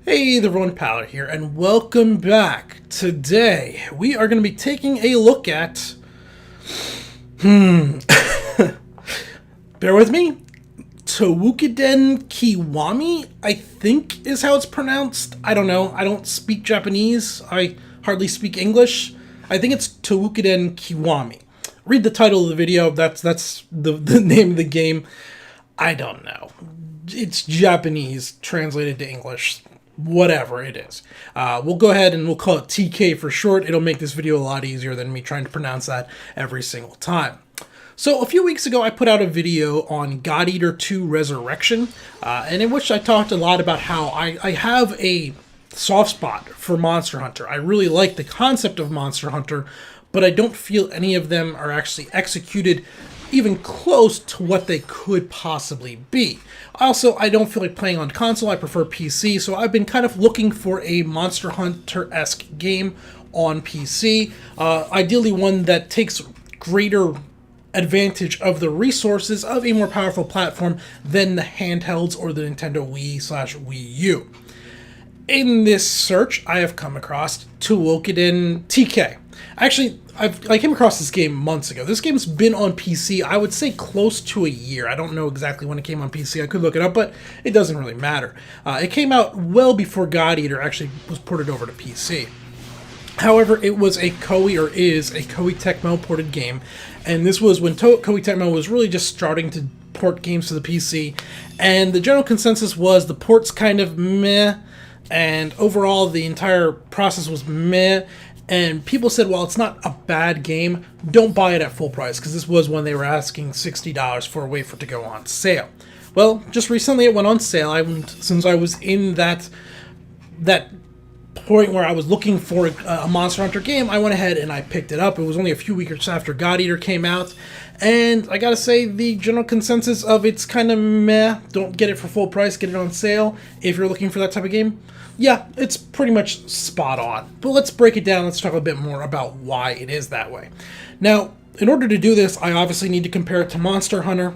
Hey everyone, Paller here, and welcome back. Today, we are going to be taking a look at... Bear with me. Toukiden Kiwami, I think is how it's pronounced. I don't know. I don't speak Japanese. I hardly speak English. I think it's Toukiden Kiwami. Read the title of the video. That's the name of the game. I don't know. It's Japanese translated to English. Whatever it is. We'll go ahead and we'll call it TK for short. It'll make this video a lot easier than me trying to pronounce that every single time. So a few weeks ago, I put out a video on God Eater 2 Resurrection, and in which I talked a lot about how I have a soft spot for Monster Hunter. I really like the concept of Monster Hunter, but I don't feel any of them are actually executed even close to what they could possibly be. Also, I don't feel like playing on console. I prefer PC, so I've been kind of looking for a Monster Hunter-esque game on PC. Ideally one that takes greater advantage of the resources of a more powerful platform than the handhelds or the Nintendo Wii/Wii U. In this search, I have come across Toukiden TK. Actually, I came across this game months ago. This game's been on PC, I would say close to a year. I don't know exactly when it came on PC. I could look it up, but it doesn't really matter. It came out well before God Eater actually was ported over to PC. However, it was a Koei, or is a Koei Tecmo ported game, and this was when Koei Tecmo was really just starting to port games to the PC, and the general consensus was the port's kind of meh, and overall the entire process was meh. And people said, well, it's not a bad game, don't buy it at full price, because this was when they were asking $60 for a wait for it to go on sale. Well, just recently it went on sale. Since I was in that point where I was looking for a Monster Hunter game, I went ahead and I picked it up. It was only a few weeks after God Eater came out, and I gotta say, the general consensus of it's kind of meh. Don't get it for full price, get it on sale if you're looking for that type of game. Yeah, it's pretty much spot on. But let's break it down. Let's talk a bit more about why it is that way. Now, in order to do this, I obviously need to compare it to Monster Hunter.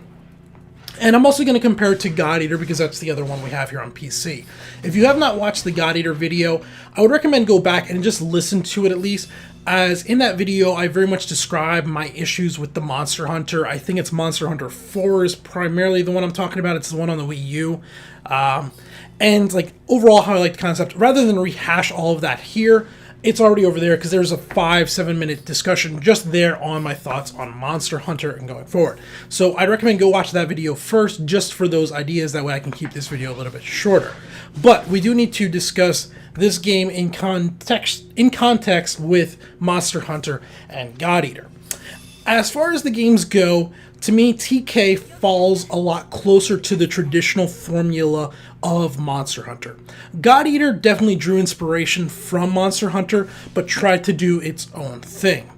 And I'm also going to compare it to God Eater because that's the other one we have here on PC. If you have not watched the God Eater video, I would recommend go back and just listen to it at least, as in that video I very much describe my issues with the Monster Hunter. I think it's Monster Hunter 4 is primarily the one I'm talking about. It's the one on the Wii U. And like overall how I like the concept. Rather than rehash all of that here, it's already over there because there's a 5-7 minute discussion just there on my thoughts on Monster Hunter and going forward. So I'd recommend go watch that video first just for those ideas. That way I can keep this video a little bit shorter. But we do need to discuss this game in context with Monster Hunter and God Eater. As far as the games go, to me, TK falls a lot closer to the traditional formula of Monster Hunter. God Eater definitely drew inspiration from Monster Hunter, but tried to do its own thing.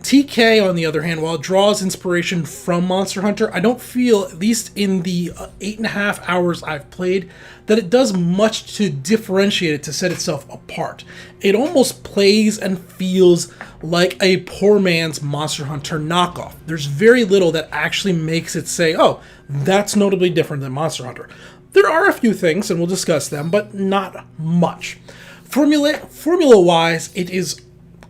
TK, on the other hand, while it draws inspiration from Monster Hunter, I don't feel, at least in the 8.5 hours I've played, that it does much to differentiate it, to set itself apart. It almost plays and feels like a poor man's Monster Hunter knockoff. There's very little that actually makes it say, oh, that's notably different than Monster Hunter. There are a few things, and we'll discuss them, but not much. Formula-wise, it is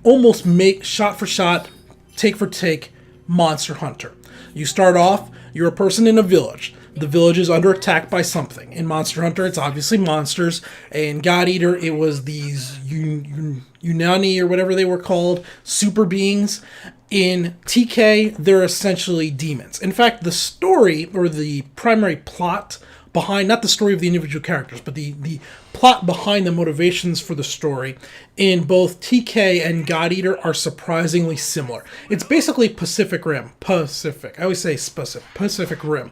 almost shot for shot, take for take, Monster Hunter. You start off, you're a person in a village. The village is under attack by something. In Monster Hunter, it's obviously monsters. In God Eater, it was these Unani, or whatever they were called, super beings. In TK, they're essentially demons. In fact, the story, or the primary plot behind, not the story of the individual characters, but the plot behind the motivations for the story in both TK and God Eater are surprisingly similar. It's basically Pacific Rim. I always say Pacific Rim.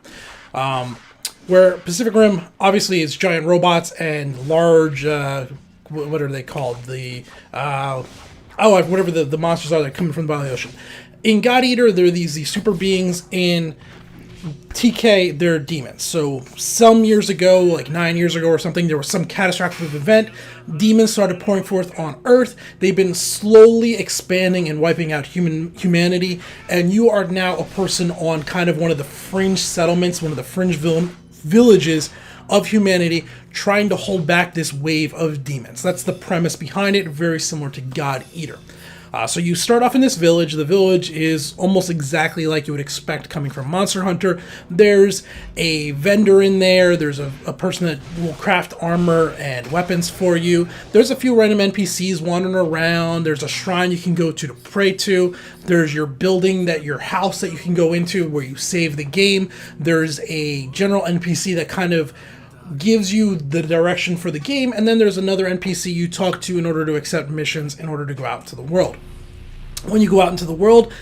Where Pacific Rim obviously is giant robots and large, what are they called? Whatever the monsters are that are coming from the bottom of the ocean. In God Eater, there are these super beings. In TK, they're demons. So some years ago, like 9 years ago or something, there was some catastrophic event. Demons started pouring forth on Earth. They've been slowly expanding and wiping out humanity. And you are now a person on kind of one of the fringe settlements, one of the fringe villages of humanity trying to hold back this wave of demons. That's the premise behind it, very similar to God Eater. So you start off in this village. The village is almost exactly like you would expect coming from Monster Hunter. There's a vendor in there. There's a person that will craft armor and weapons for you. There's a few random NPCs wandering around. There's a shrine you can go to pray to. There's your building, your house that you can go into where you save the game. There's a general NPC that kind of gives you the direction for the game, and then there's another NPC you talk to in order to accept missions in order to go out into the world. When you go out into the world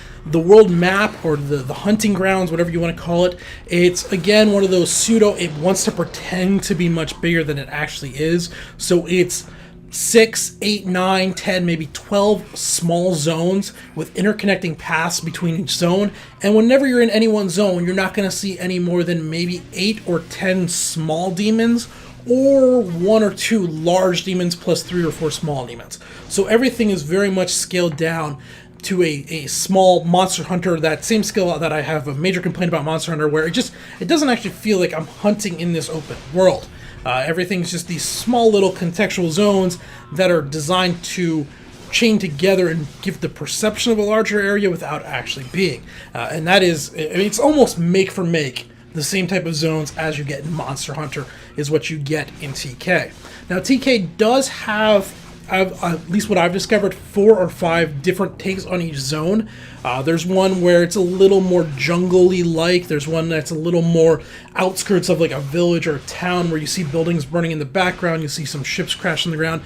map, or the hunting grounds, whatever you want to call it, it's again one of those it wants to pretend to be much bigger than it actually is. So it's 6, 8, 9, 10, maybe 12 small zones with interconnecting paths between each zone. And whenever you're in any one zone, you're not going to see any more than maybe 8 or 10 small demons, or 1 or 2 large demons plus 3 or 4 small demons. So everything is very much scaled down to a small Monster Hunter, that same skill that I have a major complaint about Monster Hunter, where it doesn't actually feel like I'm hunting in this open world. Everything's just these small little contextual zones that are designed to chain together and give the perception of a larger area without actually being. And that is, it's almost make for make. The same type of zones as you get in Monster Hunter is what you get in TK. Now TK does have, at least what I've discovered, 4 or 5 different takes on each zone. There's one where it's a little more jungle-y like. There's one that's a little more outskirts of like a village or a town, where you see buildings burning in the background, you see some ships crash on the ground.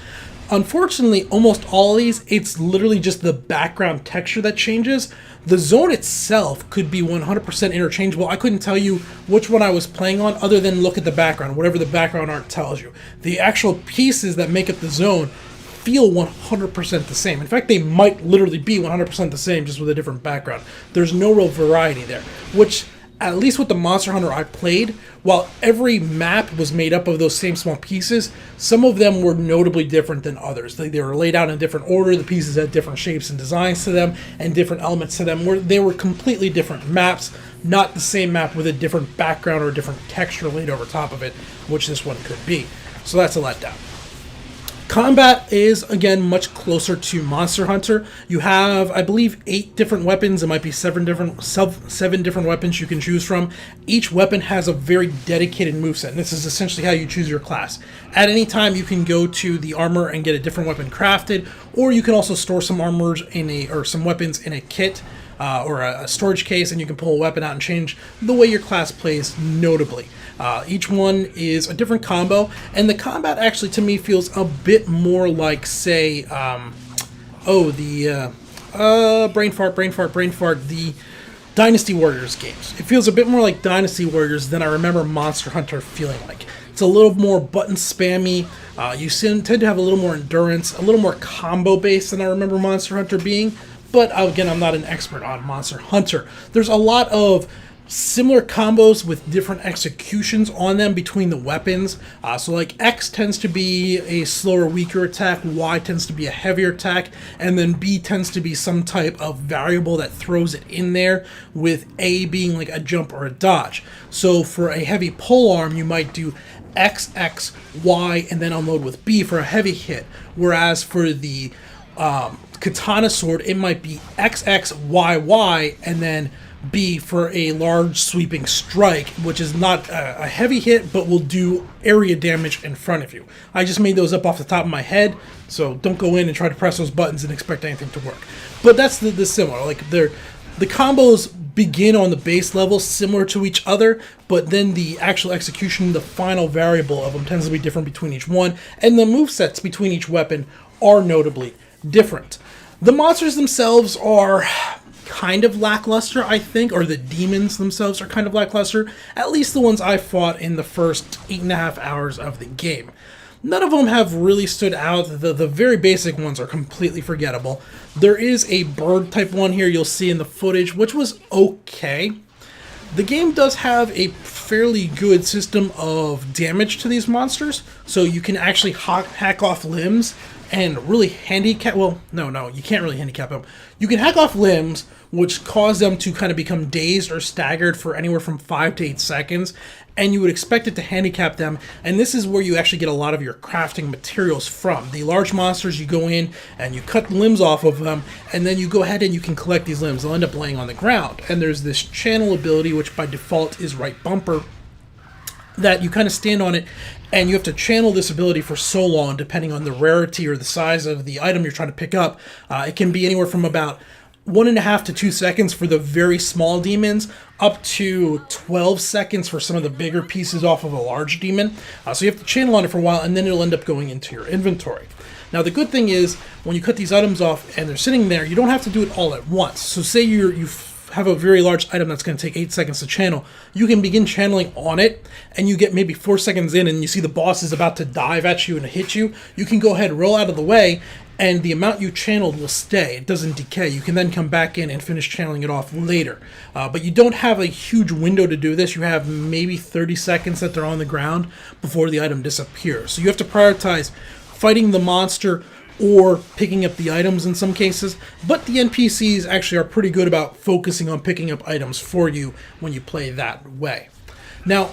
Unfortunately, almost all of these, it's literally just the background texture that changes. The zone itself could be 100% interchangeable. I couldn't tell you which one I was playing on other than look at the background, whatever the background art tells you. The actual pieces that make up the zone feel 100% the same. In fact, they might literally be 100% the same, just with a different background. There's no real variety there, which, at least with the Monster Hunter I played, while every map was made up of those same small pieces, some of them were notably different than others. They were laid out in different order, the pieces had different shapes and designs to them, and different elements to them, where they were completely different maps, not the same map with a different background or a different texture laid over top of it, which this one could be. So that's a letdown. Combat is, again, much closer to Monster Hunter. You have, I believe, 8 different weapons. It might be 7 different weapons you can choose from. Each weapon has a very dedicated moveset, and this is essentially how you choose your class. At any time, you can go to the armor and get a different weapon crafted, or you can also store some armors or some weapons in a kit, or a storage case, and you can pull a weapon out and change the way your class plays notably. Each one is a different combo, and the combat actually to me feels a bit more like, say, the Dynasty Warriors games. It feels a bit more like Dynasty Warriors than I remember Monster Hunter feeling like. It's a little more button spammy. You tend to have a little more endurance, a little more combo based than I remember Monster Hunter being. But again, I'm not an expert on Monster Hunter. There's a lot of similar combos with different executions on them between the weapons. So like X tends to be a slower, weaker attack, Y tends to be a heavier attack, and then B tends to be some type of variable that throws it in there, with A being like a jump or a dodge. So for a heavy polearm, you might do X, X, Y, and then unload with B for a heavy hit. Whereas for the katana sword, it might be X, X, Y, Y, and then B for a large sweeping strike, which is not a heavy hit, but will do area damage in front of you. I just made those up off the top of my head, so don't go in and try to press those buttons and expect anything to work. But that's the similar. Like the combos begin on the base level similar to each other, but then the actual execution, the final variable of them, tends to be different between each one, and the movesets between each weapon are notably different. The monsters themselves are kind of lackluster, I think, or the demons themselves are kind of lackluster, at least the ones I fought in the first 8.5 hours of the game. None of them have really stood out. The very basic ones are completely forgettable. There is a bird type one here you'll see in the footage, which was okay. The game does have a fairly good system of damage to these monsters, so you can actually hack off limbs and really handicap. Well, no, you can't really handicap them. You can hack off limbs, which cause them to kind of become dazed or staggered for anywhere from 5 to 8 seconds, and you would expect it to handicap them. And this is where you actually get a lot of your crafting materials from. The large monsters, you go in and you cut limbs off of them, and then you go ahead and you can collect these limbs. They'll end up laying on the ground. And there's this channel ability, which by default is right bumper, that you kind of stand on it, and you have to channel this ability for so long, depending on the rarity or the size of the item you're trying to pick up. It can be anywhere from about 1.5 to 2 seconds for the very small demons, up to 12 seconds for some of the bigger pieces off of a large demon. So you have to channel on it for a while, and then it'll end up going into your inventory. Now, the good thing is, when you cut these items off and they're sitting there, you don't have to do it all at once. So say you have a very large item that's going to take 8 seconds to channel, you can begin channeling on it, and you get maybe 4 seconds in and you see the boss is about to dive at you and hit you. You can go ahead and roll out of the way, and the amount you channeled will stay. It doesn't decay. You can then come back in and finish channeling it off later. But you don't have a huge window to do this. You have maybe 30 seconds that they're on the ground before the item disappears. So you have to prioritize fighting the monster or picking up the items in some cases, but the NPCs actually are pretty good about focusing on picking up items for you when you play that way. Now,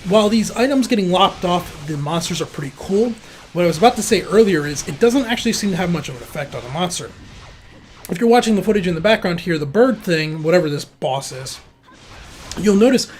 while these items getting lopped off the monsters are pretty cool, what I was about to say earlier is it doesn't actually seem to have much of an effect on the monster. If you're watching the footage in the background here, the bird thing, whatever this boss is, you'll notice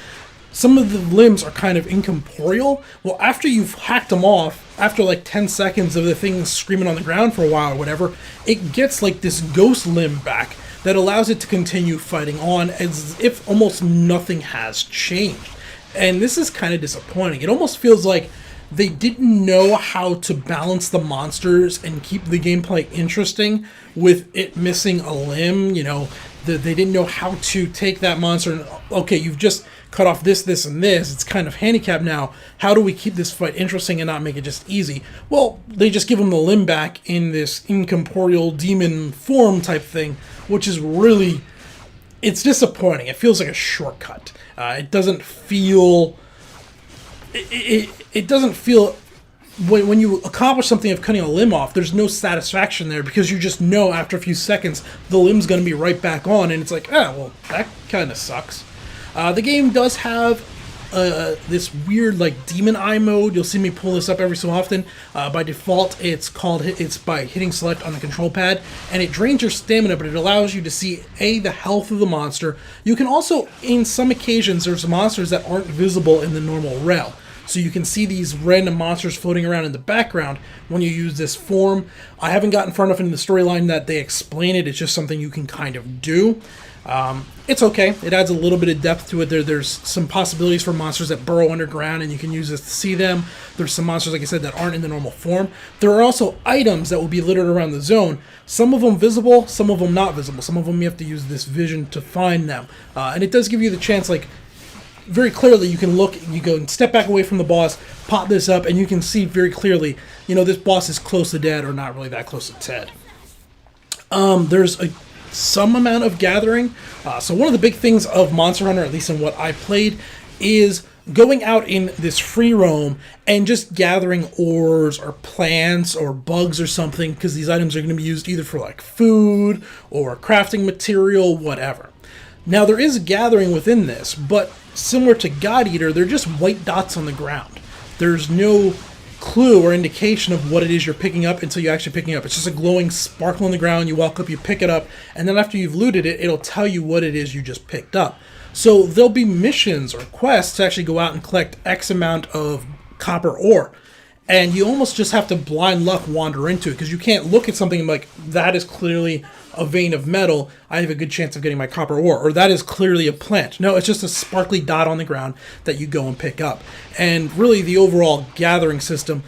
some of the limbs are kind of incorporeal. Well, after you've hacked them off, after like 10 seconds of the thing screaming on the ground for a while or whatever, it gets like this ghost limb back that allows it to continue fighting on as if almost nothing has changed. And this is kind of disappointing. It almost feels like they didn't know how to balance the monsters and keep the gameplay interesting with it missing a limb. You know, they didn't know how to take that monster and, okay, you've just cut off this, this, and this. It's kind of handicapped now. How do we keep this fight interesting and not make it just easy? Well, they just give them the limb back in this incorporeal demon form type thing, which is really, it's disappointing. It feels like a shortcut. It doesn't feel... It doesn't feel, when you accomplish something of cutting a limb off, there's no satisfaction there, because you just know after a few seconds the limb's going to be right back on, and it's like, well, that kind of sucks. The game does have this weird like demon eye mode. You'll see me pull this up every so often. By default, it's by hitting select on the control pad, and it drains your stamina, but it allows you to see the health of the monster. You can also, in some occasions, there's monsters that aren't visible in the normal rail. So you can see these random monsters floating around in the background when you use this form. I haven't gotten far enough into the storyline that they explain it. It's just something you can kind of do. It's okay. It adds a little bit of depth to it. There's some possibilities for monsters that burrow underground, and you can use this to see them. There's some monsters, like I said, that aren't in the normal form. There are also items that will be littered around the zone. Some of them visible, some of them not visible. Some of them you have to use this vision to find them. And it does give you the chance, like, very clearly you can look, you go and step back away from the boss, pop this up, and you can see very clearly, you know, this boss is close to dead or not really that close to dead. There's some amount of gathering. So one of the big things of Monster Hunter, at least in what I played, is going out in this free roam and just gathering ores or plants or bugs or something, because these items are going to be used either for like food or crafting material, whatever. Now there is gathering within this, but similar to God Eater, they're just white dots on the ground. There's no clue or indication of what it is you're picking up until you actually picking it up. It's just a glowing sparkle on the ground. You walk up, you pick it up, and then after you've looted it, it'll tell you what it is you just picked up. So there'll be missions or quests to actually go out and collect X amount of copper ore. And you almost just have to blind luck wander into it, because you can't look at something like, that is clearly a vein of metal, I have a good chance of getting my copper ore, or that is clearly a plant. No, it's just a sparkly dot on the ground that you go and pick up. And really the overall gathering system,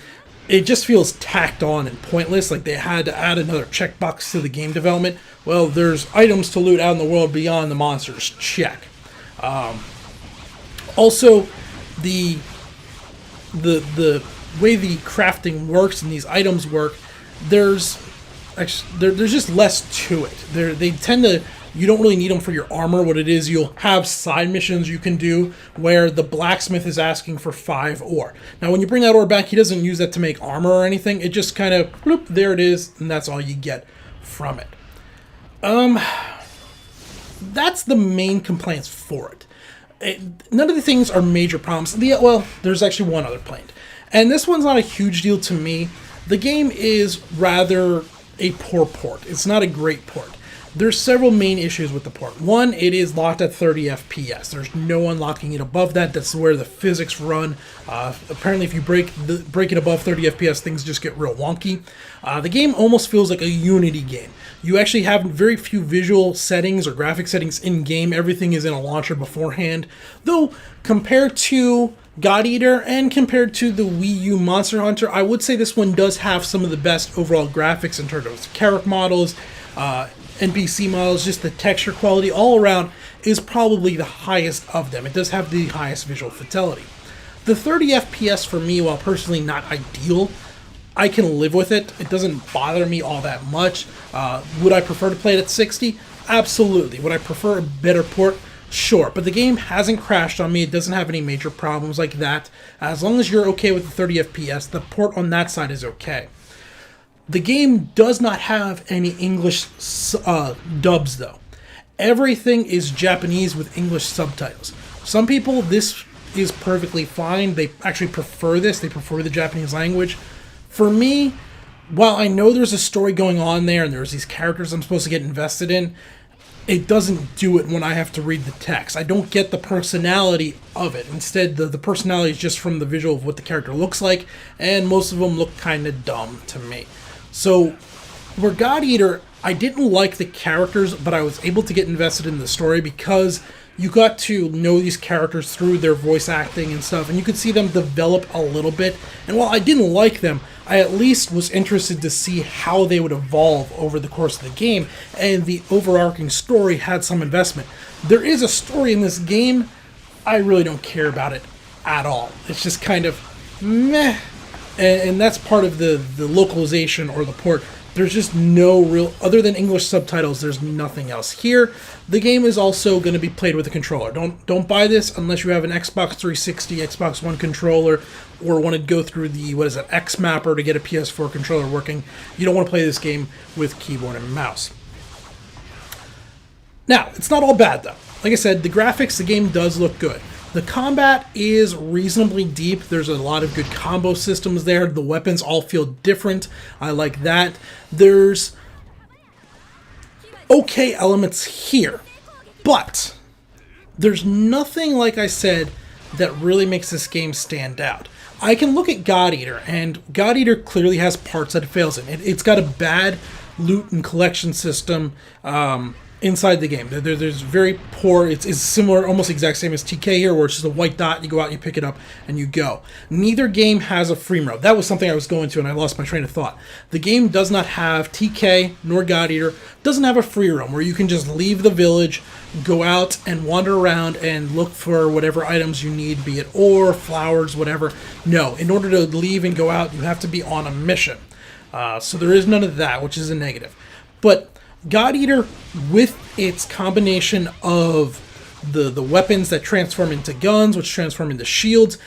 it just feels tacked on and pointless, like they had to add another checkbox to the game development. Well, there's items to loot out in the world beyond the monsters, check. Also, the way the crafting works and these items work, there's just less to it. They tend to You don't really need them for your armor. What it is, you'll have side missions you can do where the blacksmith is asking for 5 ore. Now, when you bring that ore back, he doesn't use that to make armor or anything. It just kind of, bloop, there it is, and that's all you get from it. That's the main complaints for it. None of the things are major problems. Well, there's actually one other complaint. And this one's not a huge deal to me. The game is rather a poor port. It's not a great port. There's several main issues with the port. One, it is locked at 30 FPS. There's no unlocking it above that. That's where the physics run. Apparently, if you break it above 30 FPS, things just get real wonky. The game almost feels like a Unity game. You actually have very few visual settings or graphic settings in-game. Everything is in a launcher beforehand. Though, compared to God Eater and compared to the Wii U Monster Hunter, I would say this one does have some of the best overall graphics in terms of character models, NPC models, just the texture quality all around is probably the highest of them. It does have the highest visual fidelity. The 30 FPS for me, while personally not ideal, I can live with it. It doesn't bother me all that much. Would I prefer to play it at 60? Absolutely. Would I prefer a better port? Sure. But the game hasn't crashed on me. It doesn't have any major problems like that. As long as you're okay with the 30 FPS, the port on that side is okay. The game does not have any English dubs, though. Everything is Japanese with English subtitles. Some people, this is perfectly fine. They actually prefer this. They prefer the Japanese language. For me, while I know there's a story going on there and there's these characters I'm supposed to get invested in, it doesn't do it when I have to read the text. I don't get the personality of it. Instead, the personality is just from the visual of what the character looks like, and most of them look kind of dumb to me. So, where God Eater, I didn't like the characters, but I was able to get invested in the story because you got to know these characters through their voice acting and stuff, and you could see them develop a little bit. And while I didn't like them, I at least was interested to see how they would evolve over the course of the game, and the overarching story had some investment. There is a story in this game. I really don't care about it at all. It's just kind of meh. And that's part of the localization or the port. There's just no real, other than English subtitles, there's nothing else here. The game is also going to be played with a controller. Don't buy this unless you have an Xbox 360, Xbox One controller, or want to go through the, X Mapper to get a PS4 controller working. You don't want to play this game with keyboard and mouse. Now, it's not all bad though. Like I said, the graphics, the game does look good. The combat is reasonably deep. There's a lot of good combo systems there. The weapons all feel different. I like that. There's okay elements here, but there's nothing, like I said, that really makes this game stand out. I can look at God Eater, and God Eater clearly has parts that it fails in. It's got a bad loot and collection system inside the game. There's very poor, it's similar, almost exact same as TK here, where it's just a white dot, you go out, you pick it up, and you go. Neither game has a free roam. That was something I was going to, and I lost my train of thought. The game does not have TK, nor God Eater, doesn't have a free roam, where you can just leave the village, go out and wander around and look for whatever items you need, be it ore, flowers, whatever. No, in order to leave and go out, you have to be on a mission. So there is none of that, which is a negative. But God Eater, with its combination of the weapons that transform into guns, which transform into shields,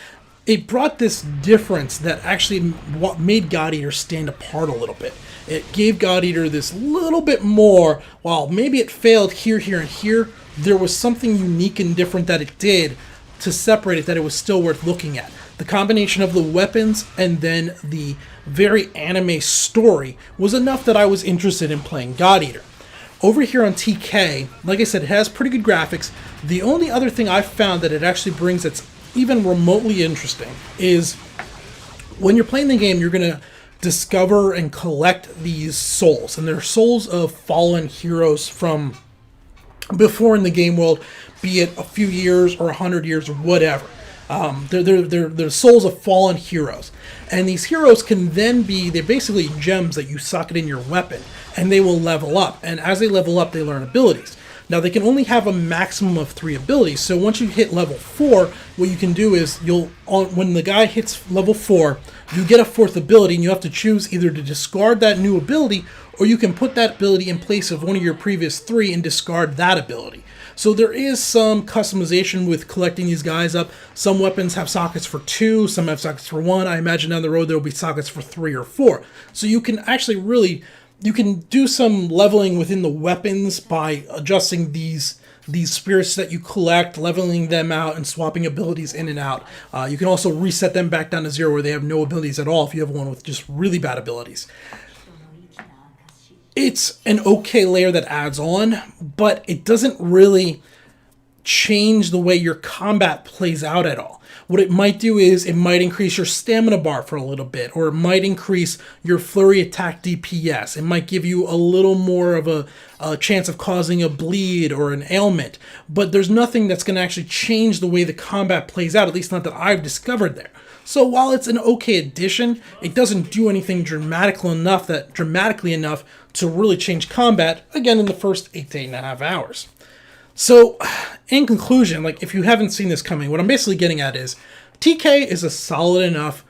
it brought this difference that actually made God Eater stand apart a little bit. It gave God Eater this little bit more, while maybe it failed here, here, and here, there was something unique and different that it did to separate it that it was still worth looking at. The combination of the weapons and then the very anime story was enough that I was interested in playing God Eater. Over here on TK, like I said, it has pretty good graphics. The only other thing I've found that it actually brings that's even remotely interesting is when you're playing the game, you're going to discover and collect these souls. And they're souls of fallen heroes from before in the game world, be it a few years or 100 years or whatever. They're souls of fallen heroes. And these heroes can then be, they're basically gems that you socket in your weapon, and they will level up. And as they level up, they learn abilities. Now, they can only have a maximum of 3 abilities, so once you hit level 4, what you can do is, when the guy hits level 4, you get a 4th ability, and you have to choose either to discard that new ability, or you can put that ability in place of one of your previous 3 and discard that ability. So there is some customization with collecting these guys up. Some weapons have sockets for 2, some have sockets for 1. I imagine down the road there will be sockets for 3 or 4. So you can actually you can do some leveling within the weapons by adjusting these spirits that you collect, leveling them out, and swapping abilities in and out. You can also reset them back down to 0 where they have no abilities at all if you have one with just really bad abilities. It's an okay layer that adds on, but it doesn't really change the way your combat plays out at all. What it might do is it might increase your stamina bar for a little bit, or it might increase your flurry attack DPS. It might give you a little more of a chance of causing a bleed or an ailment, but there's nothing that's going to actually change the way the combat plays out, at least not that I've discovered there. So while it's an okay addition, it doesn't do anything dramatically enough to really change combat, again, in the first 8 to 8.5 hours. So, in conclusion, like, if you haven't seen this coming, what I'm basically getting at is TK is a solid enough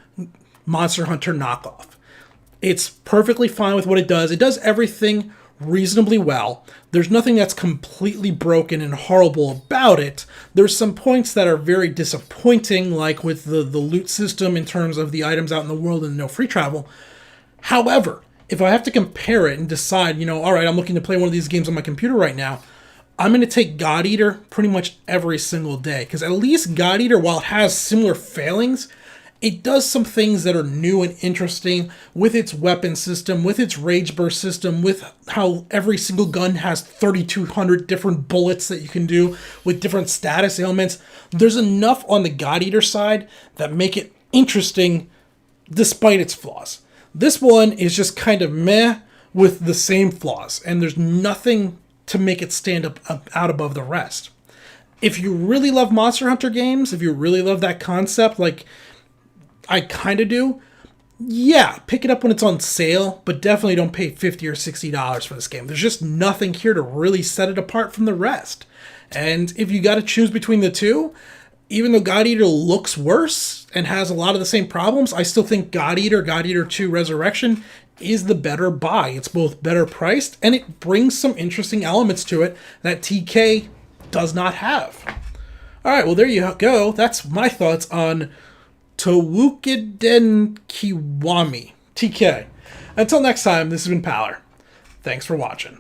Monster Hunter knockoff. It's perfectly fine with what it does. It does everything reasonably well. There's nothing that's completely broken and horrible about it. There's some points that are very disappointing, like with the loot system in terms of the items out in the world and no free travel. However, if I have to compare it and decide, all right, I'm looking to play one of these games on my computer right now, I'm going to take God Eater pretty much every single day, because at least God Eater, while it has similar failings, it does some things that are new and interesting with its weapon system, with its rage burst system, with how every single gun has 3,200 different bullets that you can do with different status ailments. There's enough on the God Eater side that make it interesting despite its flaws. This one is just kind of meh with the same flaws, and there's nothing to make it stand up out above the rest. If you really love Monster Hunter games, if you really love that concept, like I kind of do, yeah, pick it up when it's on sale, but definitely don't pay $50 or $60 for this game. There's just nothing here to really set it apart from the rest. And if you got to choose between the two, even though God Eater looks worse and has a lot of the same problems, I still think God Eater 2 Resurrection is the better buy. It's both better priced, and it brings some interesting elements to it that TK does not have. All right, well, there you go. That's my thoughts on Toukiden Kiwami, TK. Until next time, this has been Paler. Thanks for watching.